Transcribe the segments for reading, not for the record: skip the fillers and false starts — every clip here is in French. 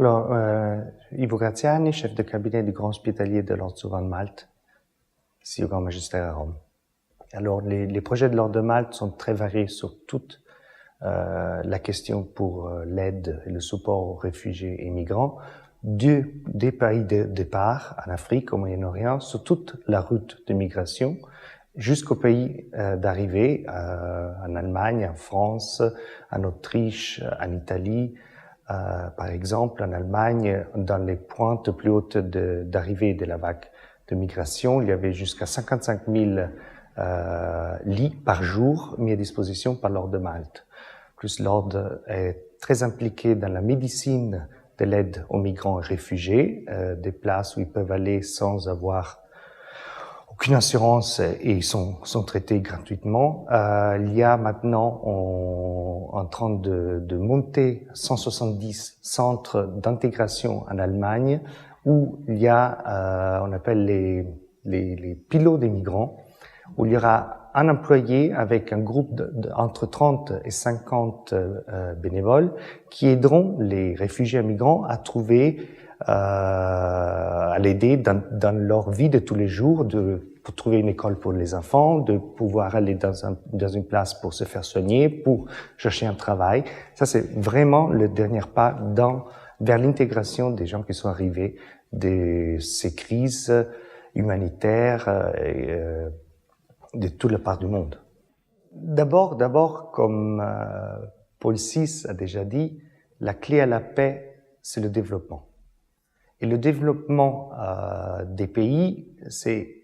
Alors, Ivo Graziani, chef de cabinet du Grand Hospitalier de l'Ordre souverain de Malte, ici au Grand Magistère à Rome. Alors, les projets de l'Ordre de Malte sont très variés sur toute la question pour l'aide et le support aux réfugiés et migrants, des pays de départ en Afrique, au Moyen-Orient, sur toute la route de migration, jusqu'aux pays d'arrivée, en Allemagne, en France, en Autriche, en Italie. Par exemple, en Allemagne, dans les pointes plus hautes d'arrivée de la vague de migration, il y avait jusqu'à 55 000 lits par jour mis à disposition par l'Ordre de Malte. Plus l'Ordre est très impliqué dans la médecine de l'aide aux migrants et réfugiés, des places où ils peuvent aller sans avoir aucune assurance et ils sont traités gratuitement. Il y a maintenant en train de monter 170 centres d'intégration en Allemagne où il y a, on appelle les pilotes des migrants, où il y aura un employé avec un groupe entre 30 et 50 bénévoles qui aideront les réfugiés et migrants à trouver, à l'aider dans leur vie de tous les jours, pour trouver une école pour les enfants, de pouvoir aller dans une place pour se faire soigner, pour chercher un travail. Ça, c'est vraiment le dernier pas vers l'intégration des gens qui sont arrivés de ces crises humanitaires de toutes les parts du monde. D'abord, comme Paul VI a déjà dit, la clé à la paix, c'est le développement. Et le développement des pays, c'est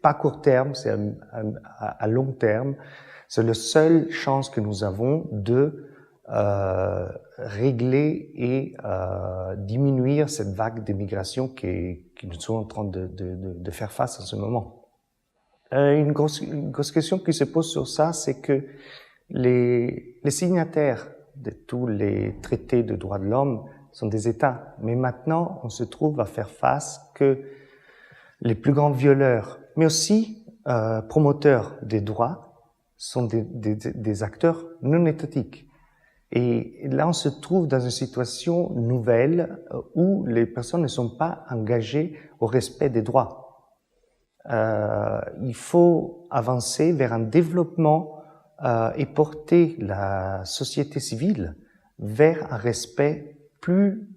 pas court terme, c'est à long terme. C'est la seule chance que nous avons de régler et diminuer cette vague d'immigration qui nous sommes en train de faire face en ce moment. Une grosse question qui se pose sur ça, c'est que les signataires de tous les traités de droits de l'homme sont des États. Mais maintenant, on se trouve à faire face que les plus grands violeurs, mais aussi promoteurs des droits, sont des acteurs non étatiques. Et là, on se trouve dans une situation nouvelle où les personnes ne sont pas engagées au respect des droits. Il faut avancer vers un développement et porter la société civile vers un respect plus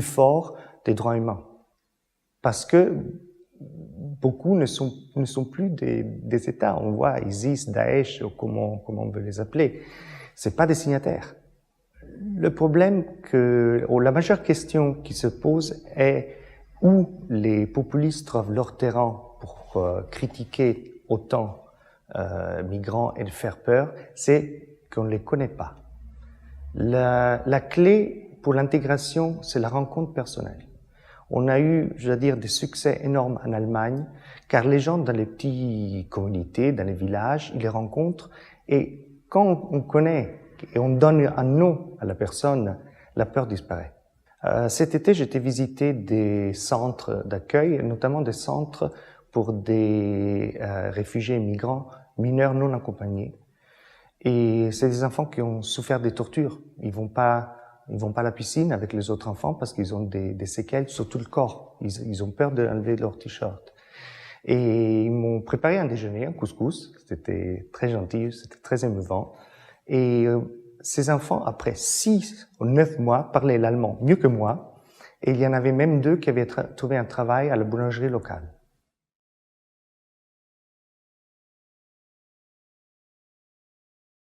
fort des droits humains. Parce que beaucoup ne sont plus des États. On voit ISIS, Daesh, comment on veut les appeler. C'est pas des signataires. Le problème la majeure question qui se pose est où les populistes trouvent leur terrain pour critiquer autant migrants et de faire peur, c'est qu'on ne les connaît pas. La clé pour l'intégration, c'est la rencontre personnelle. On a eu, je veux dire, des succès énormes en Allemagne, car les gens dans les petites communautés, dans les villages, ils les rencontrent, et quand on connaît et on donne un nom à la personne, la peur disparaît. Cet été, j'étais visiter des centres d'accueil, notamment des centres pour des réfugiés et migrants mineurs non accompagnés. Et c'est des enfants qui ont souffert des tortures. Ils vont pas à la piscine avec les autres enfants parce qu'ils ont des séquelles sur tout le corps. Ils ont peur d'enlever leur t-shirt. Et ils m'ont préparé un déjeuner, un couscous. C'était très gentil, c'était très émouvant. Et ces enfants, après 6 ou 9 mois, parlaient l'allemand mieux que moi. Et il y en avait même 2 qui avaient trouvé un travail à la boulangerie locale.